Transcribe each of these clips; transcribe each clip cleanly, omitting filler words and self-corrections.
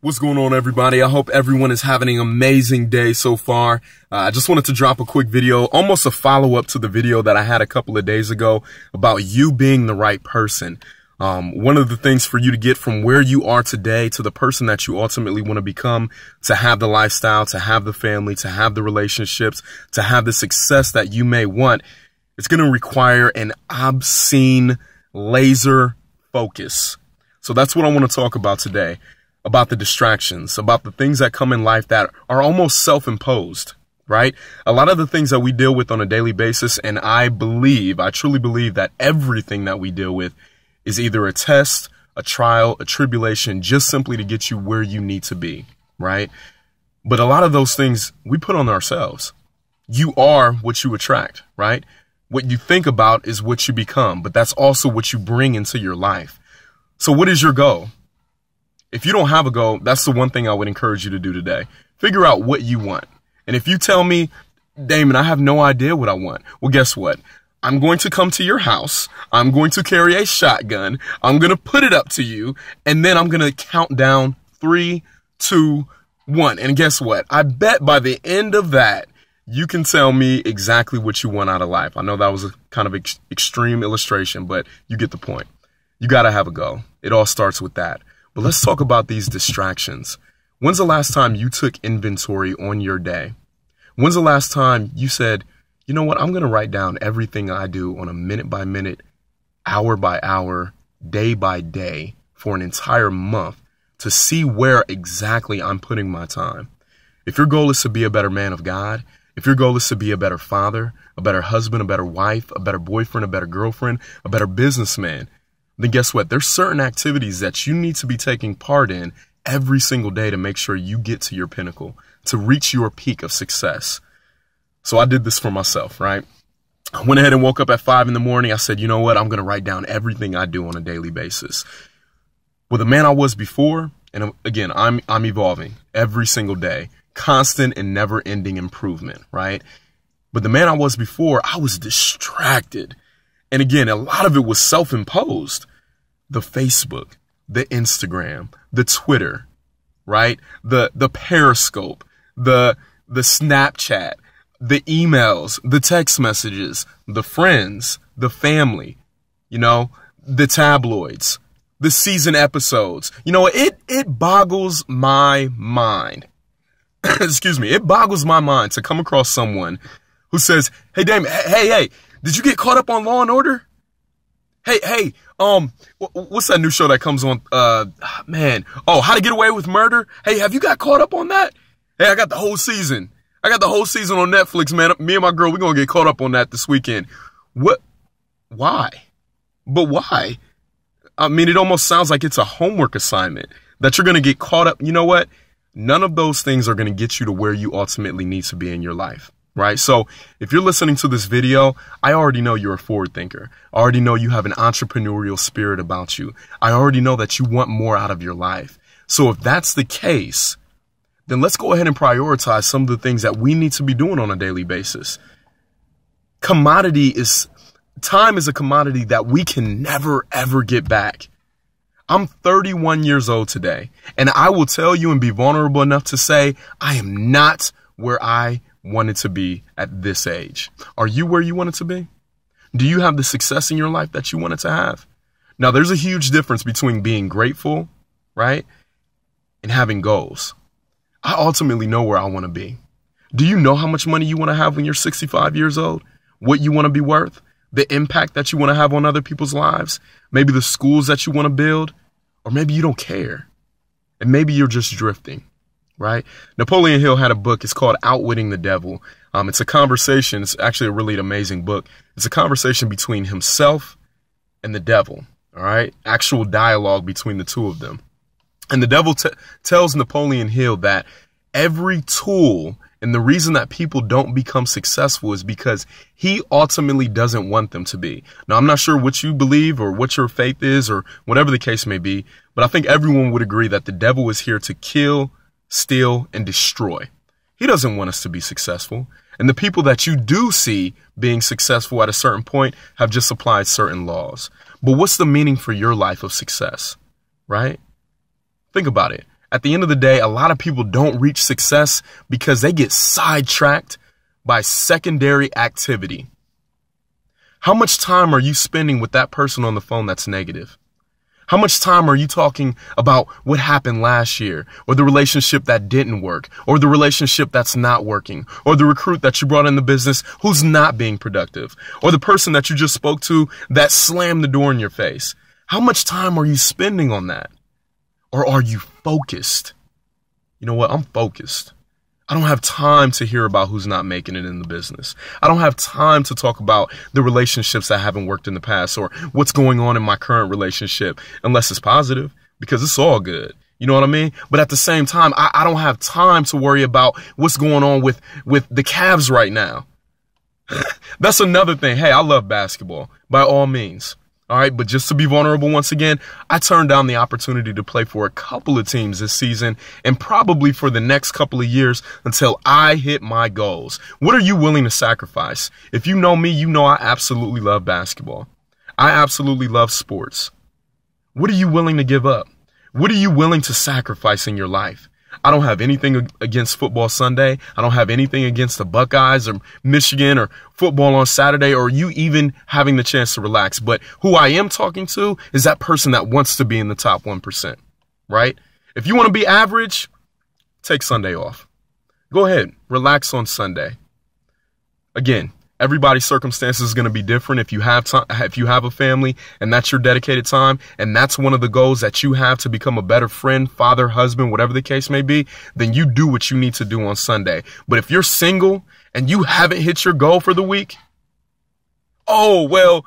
What's going on, everybody? I hope everyone is having an amazing day so far. I just wanted to drop a quick video, almost a follow-up to the video that I had a couple of days ago about you being the right person. One of the things for you to get from where you are today to the person that you ultimately want to become, to have the lifestyle, to have the family, to have the relationships, to have the success that you may want, it's going to require an obscene laser focus. So that's what I want to talk about today. About the distractions, about the things that come in life that are almost self-imposed, right? A lot of the things that we deal with on a daily basis, and I truly believe that everything that we deal with is either a test, a trial, a tribulation, just simply to get you where you need to be, right? But a lot of those things we put on ourselves. You are what you attract, right? What you think about is what you become, but that's also what you bring into your life. So what is your goal? If you don't have a goal, that's the one thing I would encourage you to do today. Figure out what you want. And if you tell me, Damon, I have no idea what I want. Well, guess what? I'm going to come to your house. I'm going to carry a shotgun. I'm going to put it up to you. And then I'm going to count down 3, 2, 1. And guess what? I bet by the end of that, you can tell me exactly what you want out of life. I know that was a kind of extreme illustration, but you get the point. You got to have a goal. It all starts with that. But let's talk about these distractions. When's the last time you took inventory on your day? When's the last time you said, you know what, I'm going to write down everything I do on a minute by minute, hour by hour, day by day for an entire month to see where exactly I'm putting my time? If your goal is to be a better man of God, if your goal is to be a better father, a better husband, a better wife, a better boyfriend, a better girlfriend, a better businessman, then guess what? There's certain activities that you need to be taking part in every single day to make sure you get to your pinnacle, to reach your peak of success. So I did this for myself, right? I went ahead and woke up at 5 in the morning. I said, you know what? I'm going to write down everything I do on a daily basis. Well, the man I was before, and again, I'm evolving every single day, constant and never ending improvement, right? But the man I was before, I was distracted. And again, a lot of it was self-imposed. The Facebook, the Instagram, the Twitter, right? The Periscope, the Snapchat, the emails, the text messages, the friends, the family, you know, the tabloids, the season episodes. You know, it boggles my mind. Excuse me. It boggles my mind to come across someone who says, hey, Damon, hey, did you get caught up on Law and Order? Hey, what's that new show that comes on? How to Get Away with Murder? Hey, have you got caught up on that? Hey, I got the whole season. I got the whole season on Netflix, man. Me and my girl, we're going to get caught up on that this weekend. What? Why? But why? I mean, it almost sounds like it's a homework assignment that you're going to get caught up. You know what? None of those things are going to get you to where you ultimately need to be in your life. Right? So if you're listening to this video, I already know you're a forward thinker. I already know you have an entrepreneurial spirit about you. I already know that you want more out of your life. So if that's the case, then let's go ahead and prioritize some of the things that we need to be doing on a daily basis. Time is a commodity that we can never, ever get back. I'm 31 years old today, and I will tell you and be vulnerable enough to say I am not where I wanted to be at this age. Are you where you wanted to be? Do you have the success in your life that you wanted to have? Now, there's a huge difference between being grateful, right, and having goals. I ultimately know where I want to be. Do you know how much money you want to have when you're 65 years old? What you want to be worth? The impact that you want to have on other people's lives? Maybe the schools that you want to build? Or maybe you don't care. And maybe you're just drifting. Right? Napoleon Hill had a book. It's called Outwitting the Devil. It's a conversation. It's actually a really amazing book. It's a conversation between himself and the devil. All right. Actual dialogue between the two of them. And the devil tells Napoleon Hill that every tool and the reason that people don't become successful is because he ultimately doesn't want them to be. Now, I'm not sure what you believe or what your faith is or whatever the case may be, but I think everyone would agree that the devil is here to kill, steal, and destroy. He doesn't want us to be successful. And the people that you do see being successful at a certain point have just applied certain laws. But what's the meaning for your life of success, right? Think about it. At the end of the day, a lot of people don't reach success because they get sidetracked by secondary activity. How much time are you spending with that person on the phone that's negative? How much time are you talking about what happened last year, or the relationship that didn't work, or the relationship that's not working, or the recruit that you brought in the business who's not being productive, or the person that you just spoke to that slammed the door in your face? How much time are you spending on that? Or are you focused? You know what? I'm focused. I don't have time to hear about who's not making it in the business. I don't have time to talk about the relationships that haven't worked in the past or what's going on in my current relationship, unless it's positive, because it's all good. You know what I mean? But at the same time, I don't have time to worry about what's going on with the Cavs right now. That's another thing. Hey, I love basketball by all means. All right, but just to be vulnerable once again, I turned down the opportunity to play for a couple of teams this season and probably for the next couple of years until I hit my goals. What are you willing to sacrifice? If you know me, you know I absolutely love basketball. I absolutely love sports. What are you willing to give up? What are you willing to sacrifice in your life? I don't have anything against football Sunday. I don't have anything against the Buckeyes or Michigan or football on Saturday or you even having the chance to relax. But who I am talking to is that person that wants to be in the top 1%, right? If you want to be average, take Sunday off. Go ahead, relax on Sunday. Again, everybody's circumstances is going to be different. If you have time, if you have a family and that's your dedicated time, and that's one of the goals that you have to become a better friend, father, husband, whatever the case may be, then you do what you need to do on Sunday. But if you're single and you haven't hit your goal for the week, oh, well,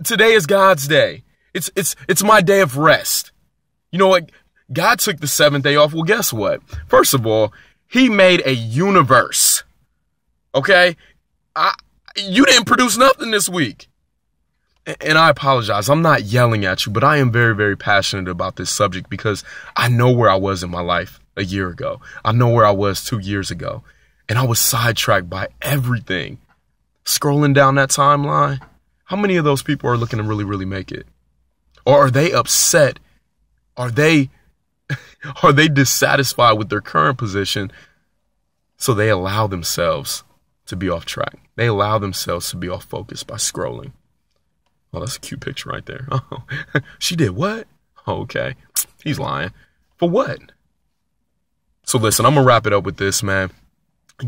today is God's day. It's my day of rest. You know what? God took the 7th day off. Well, guess what? First of all, he made a universe. Okay? You didn't produce nothing this week. And I apologize. I'm not yelling at you, but I am very, very passionate about this subject because I know where I was in my life a year ago. I know where I was 2 years ago. And I was sidetracked by everything. Scrolling down that timeline, how many of those people are looking to really, really make it? Or are they upset? Are they dissatisfied with their current position? So they allow themselves to be off track. They allow themselves to be off focus by scrolling. Oh, that's a cute picture right there. Oh, she did what? Oh, okay. He's lying. For what? So listen, I'm going to wrap it up with this, man.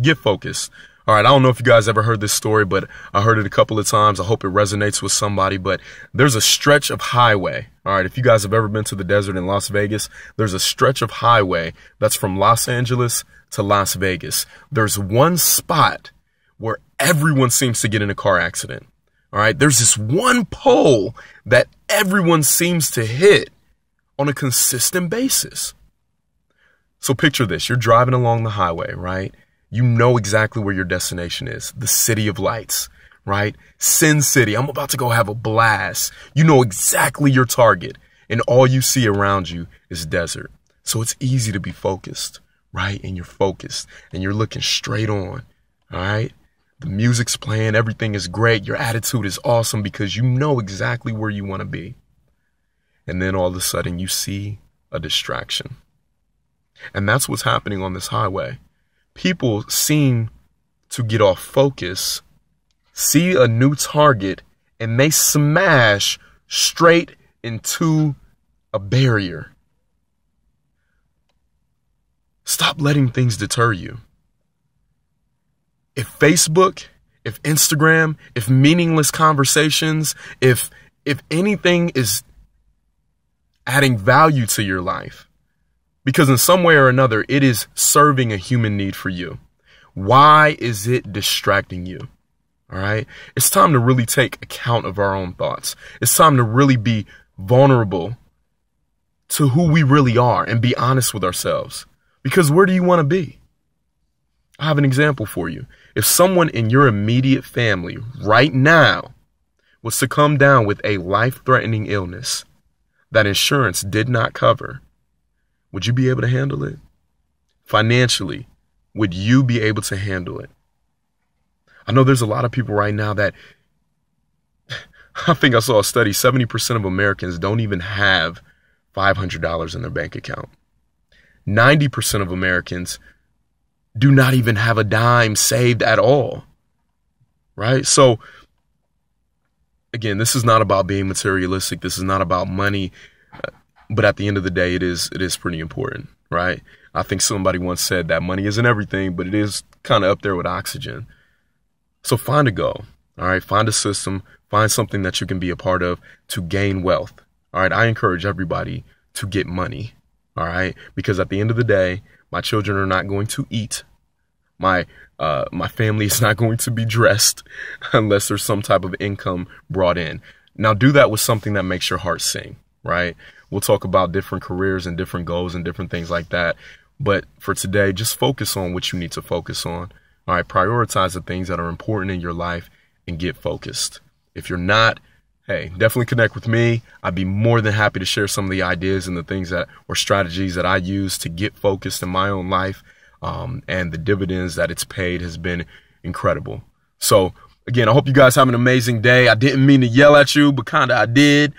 Get focused. All right, I don't know if you guys ever heard this story, but I heard it a couple of times. I hope it resonates with somebody, but there's a stretch of highway. All right, if you guys have ever been to the desert in Las Vegas, there's a stretch of highway that's from Los Angeles to Las Vegas. There's one spot where everyone seems to get in a car accident. All right. There's this one pole that everyone seems to hit on a consistent basis. So picture this. You're driving along the highway, right? You know exactly where your destination is. The City of Lights, right? Sin City. I'm about to go have a blast. You know exactly your target, and all you see around you is desert. So it's easy to be focused, right? And you're focused and you're looking straight on. All right. The music's playing, everything is great, your attitude is awesome because you know exactly where you want to be. And then all of a sudden you see a distraction. And that's what's happening on this highway. People seem to get off focus, see a new target, and they smash straight into a barrier. Stop letting things deter you. If Facebook, if Instagram, if meaningless conversations, if anything is adding value to your life, because in some way or another, it is serving a human need for you. Why is it distracting you? All right. It's time to really take account of our own thoughts. It's time to really be vulnerable to who we really are and be honest with ourselves. Because where do you want to be? I have an example for you. If someone in your immediate family right now was to come down with a life-threatening illness that insurance did not cover, would you be able to handle it? Financially, would you be able to handle it? I know there's a lot of people right now that, I think I saw a study, 70% of Americans don't even have $500 in their bank account. 90% of Americans do not even have a dime saved at all, right? So again, this is not about being materialistic. This is not about money, but at the end of the day, it is pretty important, right? I think somebody once said that money isn't everything, but it is kind of up there with oxygen. So find a goal, all right? Find a system, find something that you can be a part of to gain wealth, all right? I encourage everybody to get money, all right? Because at the end of the day, my children are not going to eat. My family is not going to be dressed unless there's some type of income brought in. Now do that with something that makes your heart sing, right? We'll talk about different careers and different goals and different things like that. But for today, just focus on what you need to focus on. All right, prioritize the things that are important in your life and get focused. If you're not, hey, definitely connect with me. I'd be more than happy to share some of the ideas and the things that or strategies that I use to get focused in my own life. And the dividends that it's paid has been incredible. So again, I hope you guys have an amazing day. I didn't mean to yell at you, but kind of I did.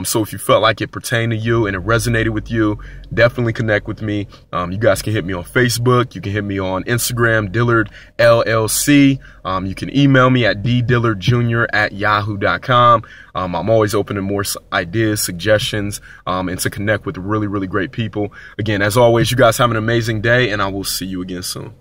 So if you felt like it pertained to you and it resonated with you, definitely connect with me. You guys can hit me on Facebook. You can hit me on Instagram, Dillard LLC. You can email me at ddillardjr@yahoo.com. I'm always open to more ideas, suggestions, and to connect with really, really great people. Again, as always, you guys have an amazing day, and I will see you again soon.